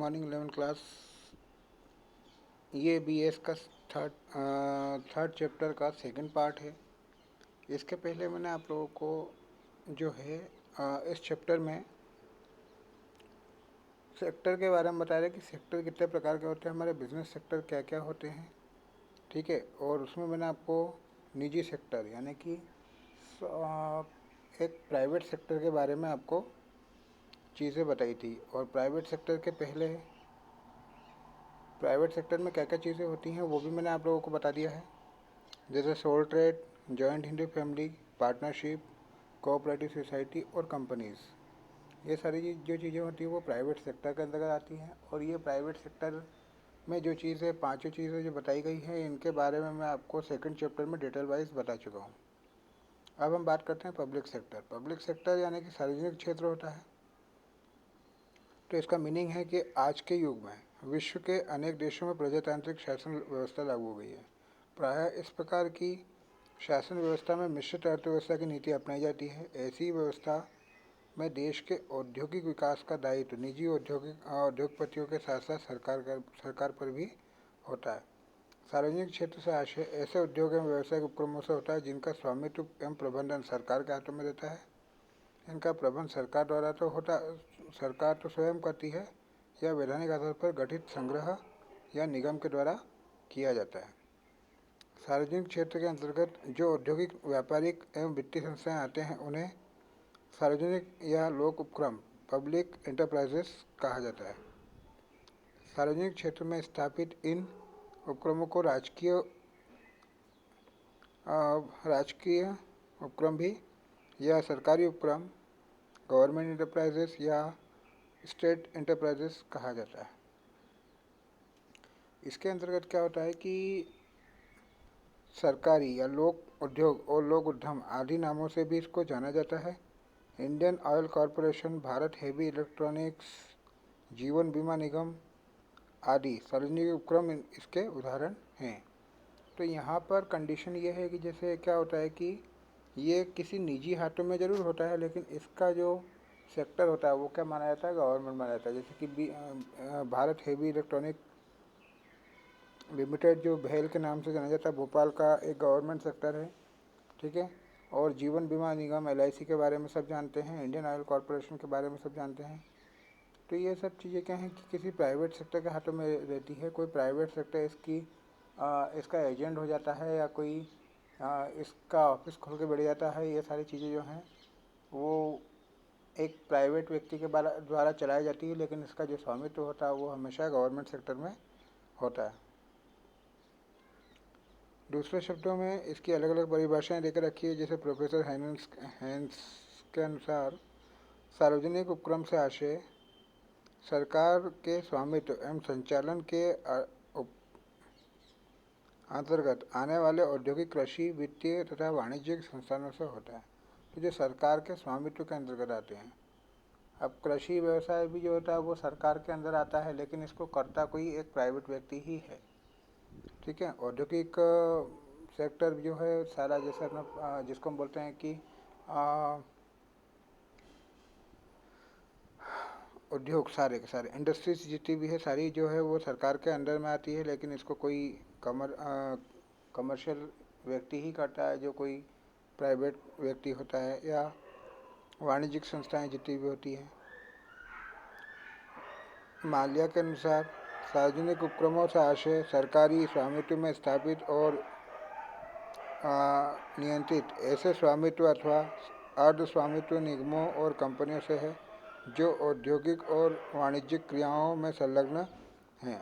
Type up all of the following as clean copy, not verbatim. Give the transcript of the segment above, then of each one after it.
Morning 11 class. ये BS का third chapter का सेकंड पार्ट है। इसके पहले मैंने आप लोगों को जो है इस चैप्टर में सेक्टर के बारे में बताया कि सेक्टर कितने प्रकार के होते हैं, हमारे बिजनेस सेक्टर क्या क्या होते हैं, ठीक है। और उसमें मैंने आपको निजी सेक्टर यानी कि एक प्राइवेट सेक्टर के बारे में आपको चीज़ें बताई थी। और प्राइवेट सेक्टर के पहले प्राइवेट सेक्टर में क्या क्या चीज़ें होती हैं वो भी मैंने आप लोगों को बता दिया है, जैसे sole trade, joint Hindu family, partnership, cooperative society और कंपनीज़। ये सारी जो चीज़ें होती हैं वो प्राइवेट सेक्टर के अंतर्गत आती हैं। और ये प्राइवेट सेक्टर में जो चीज़ें पांचों चीज़ें जो बताई गई हैं इनके बारे में मैं आपको सेकंड चैप्टर में डिटेल वाइज बता चुका हूँ। अब हम बात करते हैं पब्लिक सेक्टर। पब्लिक सेक्टर यानी कि सार्वजनिक क्षेत्र होता है। तो इसका मीनिंग है कि आज के युग में विश्व के अनेक देशों में प्रजातांत्रिक शासन व्यवस्था लागू हो गई है। प्रायः इस प्रकार की शासन व्यवस्था में मिश्रित अर्थव्यवस्था की नीति अपनाई जाती है। ऐसी व्यवस्था में देश के औद्योगिक विकास का दायित्व निजी उद्योगपतियों के साथ साथ सरकार पर भी होता है। सार्वजनिक क्षेत्र से आशय ऐसे उद्योग एवं व्यावसायिक उपक्रमों से होता है जिनका स्वामित्व एवं प्रबंधन सरकार के हाथों में रहता है। इनका प्रबंध सरकार तो स्वयं करती है या वैधानिक आधार पर गठित संग्रह या निगम के द्वारा किया जाता है। सार्वजनिक क्षेत्र के अंतर्गत जो औद्योगिक, व्यापारिक एवं वित्तीय संस्थाएं आते हैं उन्हें सार्वजनिक या लोक उपक्रम, पब्लिक एंटरप्राइजेस कहा जाता है। सार्वजनिक क्षेत्र में स्थापित इन उपक्रमों को राजकीय उपक्रम भी या सरकारी उपक्रम, गवर्नमेंट एंटरप्राइजेस या स्टेट एंटरप्राइजेस कहा जाता है। इसके अंतर्गत क्या होता है कि सरकारी या लोक उद्योग और लोक उद्यम आदि नामों से भी इसको जाना जाता है। Indian oil corporation, Bharat heavy electronics, जीवन बीमा निगम आदि सार्वजनिक उपक्रम इसके उदाहरण हैं। तो यहाँ पर कंडीशन ये है कि जैसे क्या होता है कि ये किसी निजी हाथों में ज़रूर होता है, लेकिन इसका जो सेक्टर होता है वो क्या माना जाता है, गवर्नमेंट माना जाता है। जैसे कि भारत हेवी इलेक्ट्रॉनिक लिमिटेड जो भेल के नाम से जाना जाता है, भोपाल का एक गवर्नमेंट सेक्टर है, ठीक है। और जीवन बीमा निगम एलआईसी के बारे में सब जानते हैं, इंडियन ऑयल कॉरपोरेशन के बारे में सब जानते हैं। तो ये सब चीज़ें क्या हैं कि किसी प्राइवेट सेक्टर के हाथों में रहती है। कोई प्राइवेट सेक्टर इसका एजेंट हो जाता है या कोई इसका ऑफिस खोल के बैठ जाता है। ये सारी चीज़ें जो हैं वो एक प्राइवेट व्यक्ति के द्वारा चलाई जाती है, लेकिन इसका जो स्वामित्व होता है वो हमेशा गवर्नमेंट सेक्टर में होता है। दूसरे शब्दों में इसकी अलग अलग परिभाषाएं देकर रखी है। जैसे प्रोफेसर हैंस के अनुसार सार्वजनिक उपक्रम से आशय सरकार के स्वामित्व एवं संचालन के अंतर्गत आने वाले औद्योगिक, कृषि, वित्तीय तथा वाणिज्यिक संस्थानों से होता है। तो जो सरकार के स्वामित्व के अंतर्गत आते हैं। अब कृषि व्यवसाय भी जो होता है वो सरकार के अंदर आता है, लेकिन इसको करता कोई एक प्राइवेट व्यक्ति ही है, ठीक है। औद्योगिक सेक्टर जो है सारा, जैसे अपना जिसको हम बोलते हैं कि उद्योग, सारे के सारे इंडस्ट्रीज जितनी भी है सारी जो है वो सरकार के अंडर में आती है, लेकिन इसको कोई कमर्शियल व्यक्ति ही करता है, जो कोई प्राइवेट व्यक्ति होता है या वाणिज्यिक संस्थाएं जितनी भी होती हैं। माल्या के अनुसार सार्वजनिक उपक्रमों से आशय सरकारी स्वामित्व में स्थापित और नियंत्रित ऐसे स्वामित्व अथवा अर्ध स्वामित्व निगमों और कंपनियों से है जो औद्योगिक और वाणिज्यिक क्रियाओं में संलग्न हैं।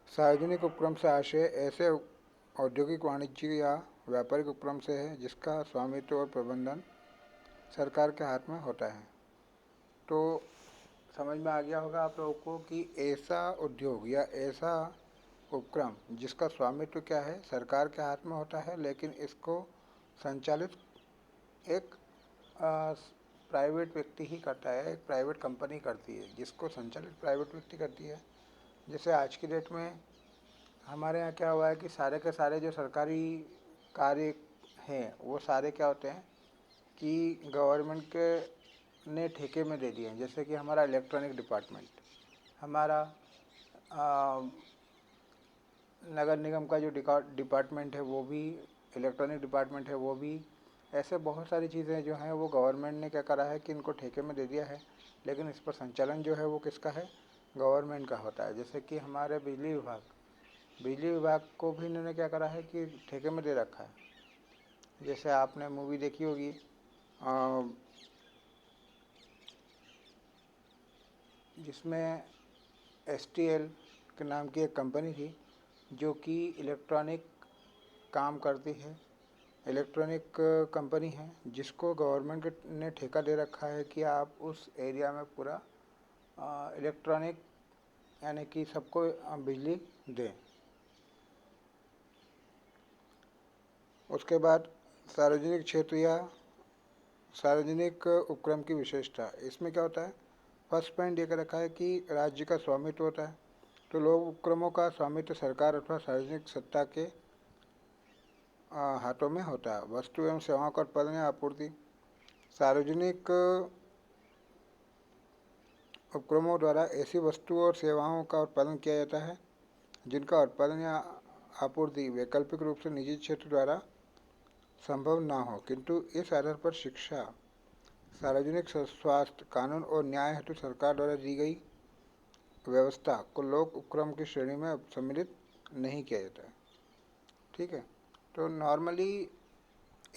सार्वजनिक उपक्रम से आशय ऐसे औद्योगिक, वाणिज्यिक या व्यापारिक उपक्रम से है जिसका स्वामित्व और प्रबंधन सरकार के हाथ में होता है। तो समझ में आ गया होगा आप लोगों को कि ऐसा उद्योग या ऐसा उपक्रम जिसका स्वामित्व क्या है, सरकार के हाथ में होता है, लेकिन इसको संचालित एक प्राइवेट व्यक्ति ही करता है, एक प्राइवेट कंपनी करती है, जिसको संचालित प्राइवेट व्यक्ति करती है। जैसे आज की डेट में हमारे यहाँ क्या हुआ है कि सारे के सारे जो सरकारी कार्य हैं वो सारे क्या होते हैं कि गवर्नमेंट के ने ठेके में दे दिए हैं। जैसे कि हमारा इलेक्ट्रॉनिक डिपार्टमेंट, हमारा आ, नगर निगम का जो डिपार्टमेंट है वो भी इलेक्ट्रॉनिक डिपार्टमेंट है, वो भी ऐसे बहुत सारी चीज़ें जो हैं वो गवर्नमेंट ने क्या करा है कि इनको ठेके में दे दिया है, लेकिन इस पर संचालन जो है वो किसका है, गवर्नमेंट का होता है। जैसे कि हमारे बिजली विभाग को भी इन्होंने क्या करा है कि ठेके में दे रखा है। जैसे आपने मूवी देखी होगी जिसमें STL के नाम की एक कंपनी थी जो कि इलेक्ट्रॉनिक काम करती है, इलेक्ट्रॉनिक कंपनी है जिसको गवर्नमेंट ने ठेका दे रखा है कि आप उस एरिया में पूरा इलेक्ट्रॉनिक यानी कि सबको बिजली दें। उसके बाद सार्वजनिक क्षेत्र या सार्वजनिक उपक्रम की विशेषता, इसमें क्या होता है, फर्स्ट पॉइंट ये कर रखा है कि राज्य का स्वामित्व होता है। तो लोक उपक्रमों का स्वामित्व सरकार अथवा सार्वजनिक सत्ता के हाथों में होता है। वस्तु एवं सेवाओं का उत्पादन या आपूर्ति, सार्वजनिक उपक्रमों द्वारा ऐसी वस्तुओं और सेवाओं का उत्पादन किया जाता है जिनका उत्पादन या आपूर्ति वैकल्पिक रूप से निजी क्षेत्र द्वारा संभव ना हो, किंतु इस आधार पर शिक्षा, सार्वजनिक स्वास्थ्य, कानून और न्याय हेतु सरकार द्वारा दी गई व्यवस्था को लोक उपक्रम की श्रेणी में सम्मिलित नहीं किया जाता है। ठीक है, तो नॉर्मली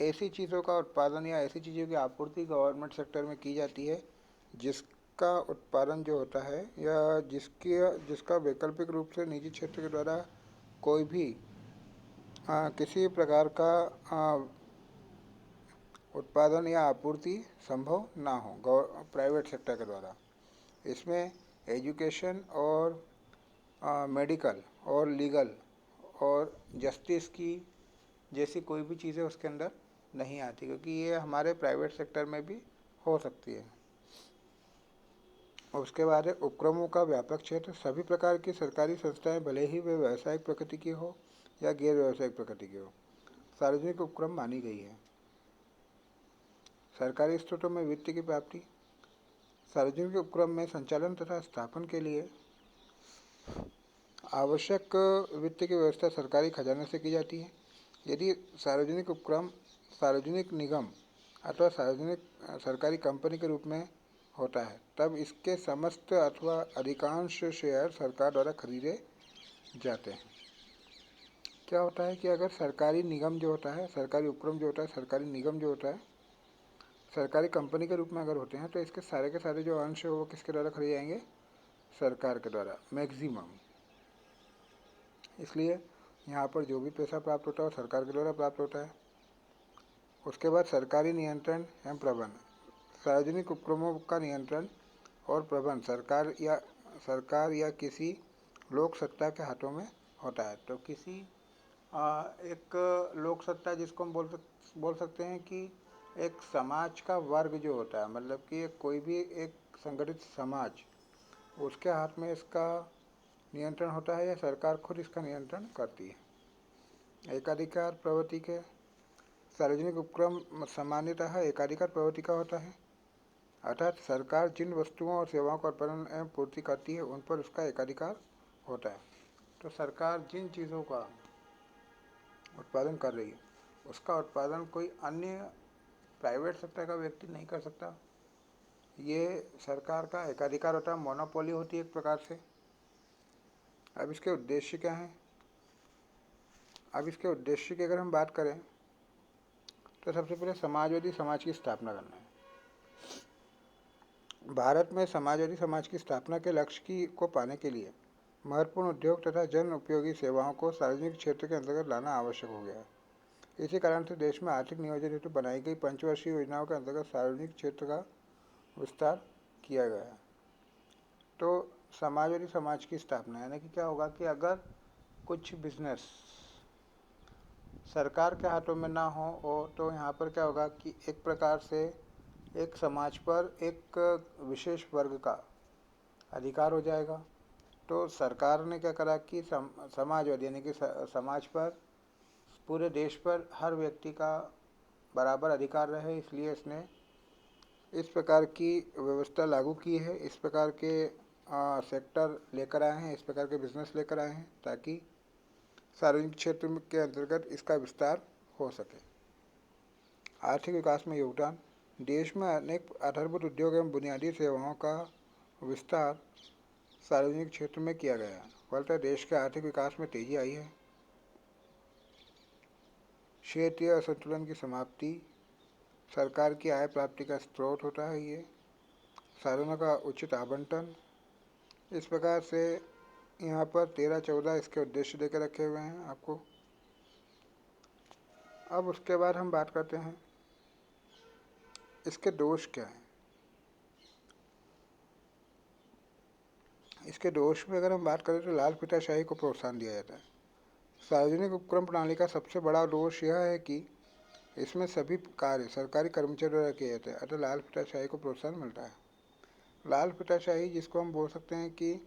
ऐसी चीज़ों का उत्पादन या ऐसी चीज़ों की आपूर्ति गवर्नमेंट सेक्टर में की जाती है जिसका उत्पादन जो होता है या जिसका वैकल्पिक रूप से निजी क्षेत्र के द्वारा कोई भी किसी प्रकार का उत्पादन या आपूर्ति संभव ना हो प्राइवेट सेक्टर के द्वारा। इसमें एजुकेशन और मेडिकल और लीगल और जस्टिस की जैसी कोई भी चीज़ें उसके अंदर नहीं आती, क्योंकि ये हमारे प्राइवेट सेक्टर में भी हो सकती है। उसके बाद है उपक्रमों का व्यापक क्षेत्र, सभी प्रकार की सरकारी संस्थाएं भले ही वे व्यावसायिक प्रकृति की हो या गैर व्यावसायिक प्रकृति की हो, सार्वजनिक उपक्रम मानी गई है। सरकारी स्रोतों में वित्त की प्राप्ति, सार्वजनिक उपक्रम में संचालन तथा स्थापन के लिए आवश्यक वित्त की व्यवस्था सरकारी खजाने से की जाती है। यदि सार्वजनिक उपक्रम सार्वजनिक निगम अथवा सार्वजनिक सरकारी कंपनी के रूप में होता है तब इसके समस्त अथवा अधिकांश शेयर सरकार द्वारा खरीदे जाते हैं। क्या होता है कि अगर सरकारी निगम जो होता है, सरकारी उपक्रम जो होता है, सरकारी निगम जो होता है, सरकारी कंपनी के रूप में अगर होते हैं तो इसके सारे के सारे जो अंश है वो किसके द्वारा खरीदे जाएंगे, सरकार के द्वारा मैक्सिमम। इसलिए यहाँ पर जो भी पैसा प्राप्त होता है वो सरकार के द्वारा प्राप्त होता है। उसके बाद सरकारी नियंत्रण एवं प्रबंधन, सार्वजनिक उपक्रमों का नियंत्रण और प्रबंध सरकार या किसी लोक सत्ता के हाथों में होता है। तो किसी एक लोक सत्ता जिसको हम बोल सकते हैं कि एक समाज का वर्ग जो होता है, मतलब कि कोई भी एक संगठित समाज, उसके हाथ में इसका नियंत्रण होता है या सरकार खुद इसका नियंत्रण करती है। एकाधिकार प्रवृत्ति के, सार्वजनिक उपक्रम सामान्यतः एकाधिकार प्रवृत्ति का होता है, अर्थात सरकार जिन वस्तुओं और सेवाओं का उत्पादन एवं पूर्ति करती है उन पर उसका एकाधिकार होता है। तो सरकार जिन चीज़ों का उत्पादन कर रही है उसका उत्पादन कोई अन्य प्राइवेट सेक्टर का व्यक्ति नहीं कर सकता। ये सरकार का एकाधिकार होता है, मोनोपोली होती है एक प्रकार से। अब इसके उद्देश्य क्या हैं? अब इसके उद्देश्य की अगर हम बात करें तो सबसे पहले समाजवादी समाज की स्थापना करना है। भारत में समाजवादी समाज की स्थापना के लक्ष्य को पाने के लिए महत्वपूर्ण उद्योग तथा जन उपयोगी सेवाओं को सार्वजनिक क्षेत्र के अंतर्गत लाना आवश्यक हो गया है। इसी कारण से देश में आर्थिक नियोजन हेतु बनाई गई पंचवर्षीय योजनाओं के अंतर्गत सार्वजनिक क्षेत्र का विस्तार किया गया है। तो समाजवादी समाज की स्थापना यानी कि क्या होगा कि अगर कुछ बिजनेस सरकार के हाथों में ना हो तो यहाँ पर क्या होगा कि एक प्रकार से एक समाज पर एक विशेष वर्ग का अधिकार हो जाएगा। तो सरकार ने क्या करा कि समाजवादी यानी कि समाज पर, पूरे देश पर हर व्यक्ति का बराबर अधिकार रहे, इसलिए इसने इस प्रकार की व्यवस्था लागू की है, इस प्रकार के सेक्टर लेकर आए हैं, इस प्रकार के बिजनेस लेकर आए हैं ताकि सार्वजनिक क्षेत्र के अंतर्गत इसका विस्तार हो सके। आर्थिक विकास में योगदान। देश में अनेक आधारभूत उद्योग एवं बुनियादी सेवाओं का विस्तार सार्वजनिक क्षेत्र में किया गया है। फलतः देश के आर्थिक विकास में तेजी आई है। क्षेत्रीय असंतुलन की समाप्ति। सरकार की आय प्राप्ति का स्रोत होता है ये। साधनों का उचित आवंटन। इस प्रकार से यहाँ पर 13-14 इसके उद्देश्य देकर रखे हुए हैं आपको। अब उसके बाद हम बात करते हैं इसके दोष क्या हैं। इसके दोष में अगर हम बात करें तो लाल फीताशाही को प्रोत्साहन दिया जाता है। सार्वजनिक उपक्रम प्रणाली का सबसे बड़ा दोष यह है कि इसमें सभी कार्य सरकारी कर्मचारियों द्वारा किए जाते हैं, अतः लाल फीताशाही को प्रोत्साहन मिलता है। लाल फीताशाही जिसको हम बोल सकते हैं कि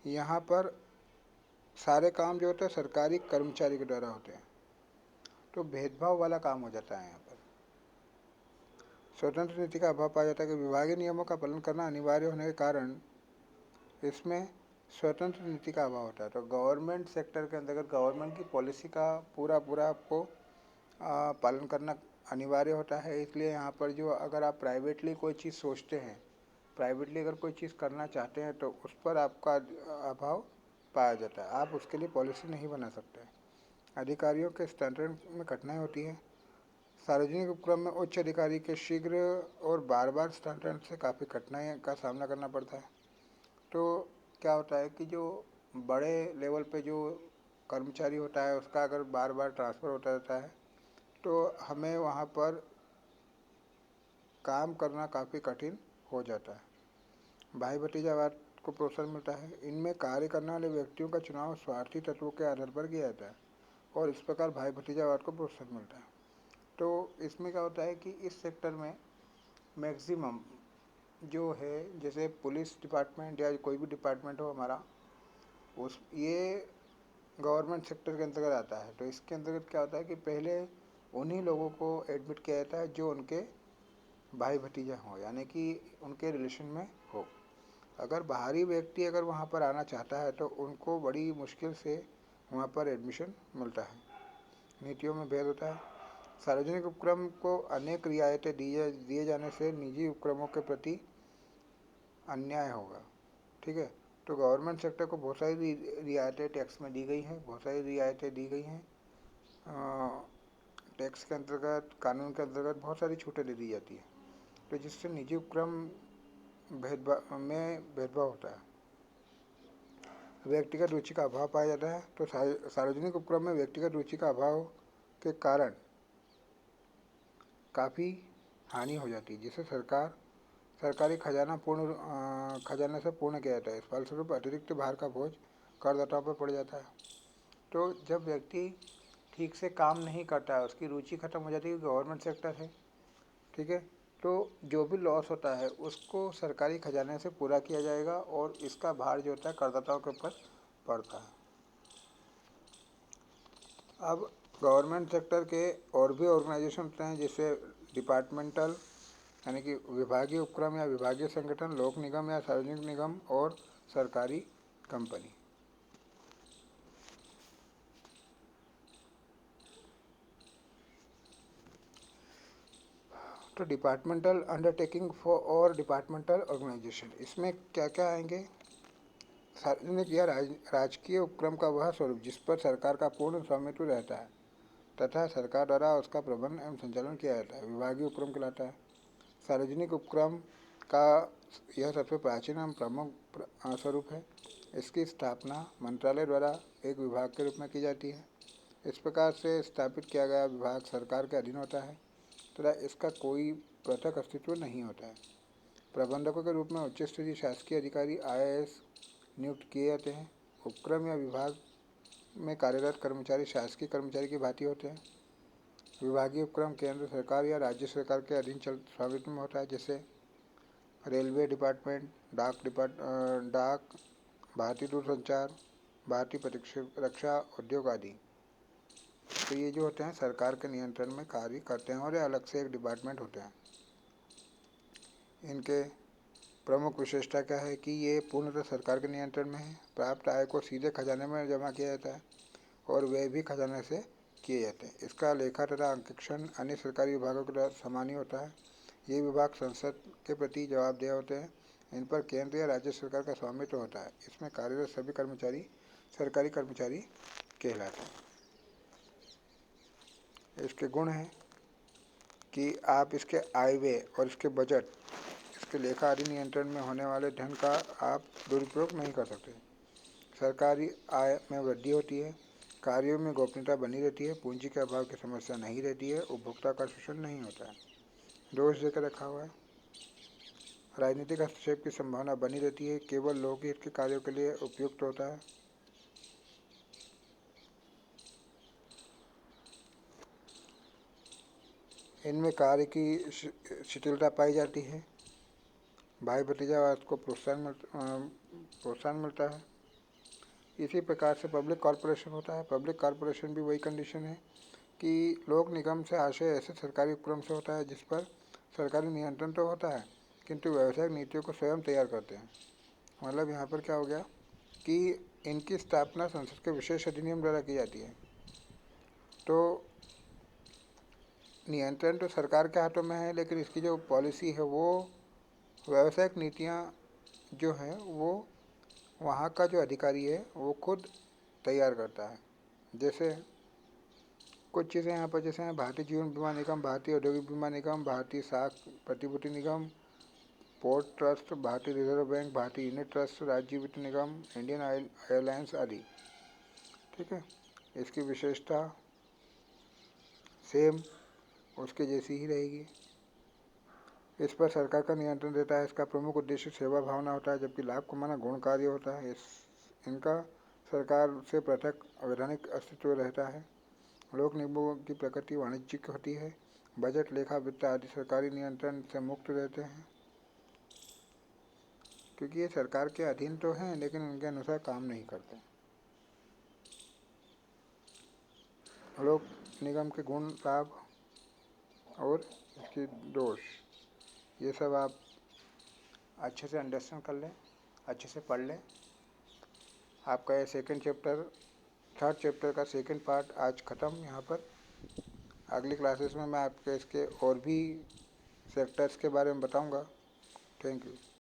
यहाँ पर सारे काम जो होते हैं सरकारी कर्मचारी के द्वारा होते हैं, तो भेदभाव वाला काम हो जाता है। यहाँ पर स्वतंत्र नीति का अभाव पाया जाता है कि विभागीय नियमों का पालन करना अनिवार्य होने के कारण इसमें स्वतंत्र नीति का अभाव होता है। तो गवर्नमेंट सेक्टर के अंतर्गत गवर्नमेंट की पॉलिसी का पूरा आपको पालन करना अनिवार्य होता है। इसलिए यहाँ पर जो अगर आप प्राइवेटली कोई चीज़ सोचते हैं, प्राइवेटली अगर कोई चीज़ करना चाहते हैं तो उस पर आपका अभाव पाया जाता है, आप उसके लिए पॉलिसी नहीं बना सकते। अधिकारियों के स्थानांतरण में कठिनाई होती है। सार्वजनिक उपक्रम में उच्च अधिकारी के शीघ्र और बार बार स्थानांतरण से काफ़ी कठिनाई का सामना करना पड़ता है। तो क्या होता है कि जो बड़े लेवल पे जो कर्मचारी होता है उसका अगर बार बार ट्रांसफ़र होता रहता है तो हमें वहाँ पर काम करना काफ़ी कठिन हो जाता है। भाई भतीजावाद को प्रोत्साहन मिलता है। इनमें कार्य करने वाले व्यक्तियों का चुनाव स्वार्थी तत्वों के आधार पर किया जाता है और इस प्रकार भाई भतीजावाद को प्रोत्साहन मिलता है। तो इसमें क्या होता है कि इस सेक्टर में मैक्सिमम जो है, जैसे पुलिस डिपार्टमेंट या कोई भी डिपार्टमेंट हो हमारा, उस ये गवर्नमेंट सेक्टर के अंतर्गत आता है। तो इसके अंतर्गत क्या होता है कि पहले उन्हीं लोगों को एडमिट किया जाता है जो उनके भाई भतीजा हो, यानी कि उनके रिलेशन में हो। अगर बाहरी व्यक्ति अगर वहाँ पर आना चाहता है तो उनको बड़ी मुश्किल से वहाँ पर एडमिशन मिलता है। नीतियों में भेद होता है। सार्वजनिक उपक्रम को अनेक रियायतें दिए जाने से निजी उपक्रमों के प्रति अन्याय होगा। ठीक है, तो गवर्नमेंट सेक्टर को बहुत सारी रियायतें टैक्स में दी गई हैं, बहुत सारी रियायतें दी गई हैं। टैक्स के अंतर्गत, कानून के अंतर्गत बहुत सारी छूटें दे दी जाती हैं, तो जिससे निजी उपक्रम भेदभाव होता है। व्यक्तिगत रुचि का अभाव पाया जाता है। तो सार्वजनिक उपक्रम में व्यक्तिगत रुचि का अभाव के कारण काफ़ी हानि हो जाती है, जिससे सरकारी खजाना से पूर्ण किया जाता है। इस फलस्वरूप अतिरिक्त भार का बोझ करदाताओं पर पड़ जाता है। तो जब व्यक्ति ठीक से काम नहीं करता है, उसकी रुचि खत्म हो जाती है, गवर्नमेंट सेक्टर है, ठीक है, तो जो भी लॉस होता है उसको सरकारी खजाने से पूरा किया जाएगा और इसका भार जो होता है करदाताओं के ऊपर पड़ता है। अब गवर्नमेंट सेक्टर के और भी ऑर्गेनाइजेशन होते हैं, जैसे डिपार्टमेंटल यानी कि विभागीय उपक्रम या विभागीय संगठन, लोक निगम या सार्वजनिक निगम और सरकारी कंपनी। तो डिपार्टमेंटल अंडरटेकिंग फॉर और डिपार्टमेंटल ऑर्गेनाइजेशन, इसमें क्या क्या आएंगे। सार्वजनिक या राजकीय उपक्रम का वह स्वरूप जिस पर सरकार का पूर्ण स्वामित्व रहता है तथा सरकार द्वारा उसका प्रबंधन एवं संचालन किया जाता है, विभागीय उपक्रम कहलाता है। सार्वजनिक उपक्रम का यह सबसे प्राचीन एवं प्रमुख स्वरूप है। इसकी स्थापना मंत्रालय द्वारा एक विभाग के रूप में की जाती है। इस प्रकार से स्थापित किया गया विभाग सरकार के अधीन होता है तथा इसका कोई पृथक अस्तित्व नहीं होता है। प्रबंधकों के रूप में उच्च स्तरीय शासकीय अधिकारी IAS नियुक्त किए जाते हैं। उपक्रम या विभाग में कार्यरत कर्मचारी शासकीय कर्मचारी की भांति होते हैं। विभागीय उपक्रम केंद्र सरकार या राज्य सरकार के अधीन स्वामित्व में होता है, जैसे रेलवे डिपार्टमेंट, डाक, भारतीय दूरसंचार, भारतीय प्रतिरक्षा उद्योग आदि। तो ये जो होते हैं सरकार के नियंत्रण में कार्य करते हैं और ये अलग से एक डिपार्टमेंट होते हैं। इनके प्रमुख विशेषता क्या है कि ये पूर्णतः सरकार के नियंत्रण में है। प्राप्त आय को सीधे खजाने में जमा किया जाता है और व्यय भी खजाने से किए जाते हैं। इसका लेखा तथा अंकेक्षण अन्य सरकारी विभागों के द्वारा समान ही होता है। ये विभाग संसद के प्रति जवाबदेह होते हैं। इन पर केंद्र या राज्य सरकार का स्वामित्व होता है। इसमें कार्यरत सभी कर्मचारी सरकारी कर्मचारी कहलाते हैं। इसके गुण हैं कि आप इसके आय व्यय और इसके बजट, इसके लेखा आदि नियंत्रण में होने वाले धन का आप दुरुपयोग नहीं कर सकते। सरकारी आय में वृद्धि होती है। कार्यों में गोपनीयता बनी रहती है। पूंजी के अभाव की समस्या नहीं रहती है। उपभोक्ता का शोषण नहीं होता है। दोष देकर रखा हुआ है। राजनीतिक हस्तक्षेप की संभावना बनी रहती है। केवल लोकहित के कार्यों के लिए उपयुक्त होता है। इनमें कार्य की शिथिलता पाई जाती है। भाई भतीजावाद को प्रोत्साहन मिलता है। इसी प्रकार से पब्लिक कॉरपोरेशन होता है। पब्लिक कॉरपोरेशन भी वही कंडीशन है कि लोक निगम से आशय ऐसे सरकारी उपक्रम से होता है जिस पर सरकारी नियंत्रण तो होता है किंतु व्यावसायिक नीतियों को स्वयं तैयार करते हैं। मतलब यहाँ पर क्या हो गया कि इनकी स्थापना संसद के विशेष अधिनियम द्वारा की जाती है। तो नियंत्रण तो सरकार के हाथों में है, लेकिन इसकी जो पॉलिसी है वो व्यावसायिक नीतियाँ जो हैं वो वहाँ का जो अधिकारी है वो खुद तैयार करता है। जैसे कुछ चीज़ें यहाँ पर जैसे हैं भारतीय जीवन बीमा निगम, भारतीय औद्योगिक बीमा निगम, भारतीय साख प्रतिभूति निगम, पोर्ट ट्रस्ट, भारतीय रिजर्व बैंक, भारतीय यूनिट ट्रस्ट, राज्य वित्त निगम, इंडियन एयरलाइंस आदि। ठीक है। इसकी विशेषता सेम उसके जैसी ही रहेगी। इस पर सरकार का नियंत्रण रहता है। इसका प्रमुख उद्देश्य सेवा भावना होता है, जबकि लाभ कमाना गुण कार्य होता है। इनका सरकार से पृथक वैधानिक अस्तित्व रहता है। लोक निगमों की प्रकृति वाणिज्यिक होती है। बजट, लेखा, वित्त आदि सरकारी नियंत्रण से मुक्त रहते हैं, क्योंकि ये सरकार के अधीन तो हैं लेकिन उनके अनुसार काम नहीं करते। लोक निगम के गुण, लाभ और इसके दोष, ये सब आप अच्छे से अंडरस्टैंड कर लें, अच्छे से पढ़ लें। आपका ये थर्ड चैप्टर का सेकंड पार्ट आज ख़त्म। यहाँ पर अगली क्लासेस में मैं आपके इसके और भी सेक्टर्स के बारे में बताऊंगा। Thank you.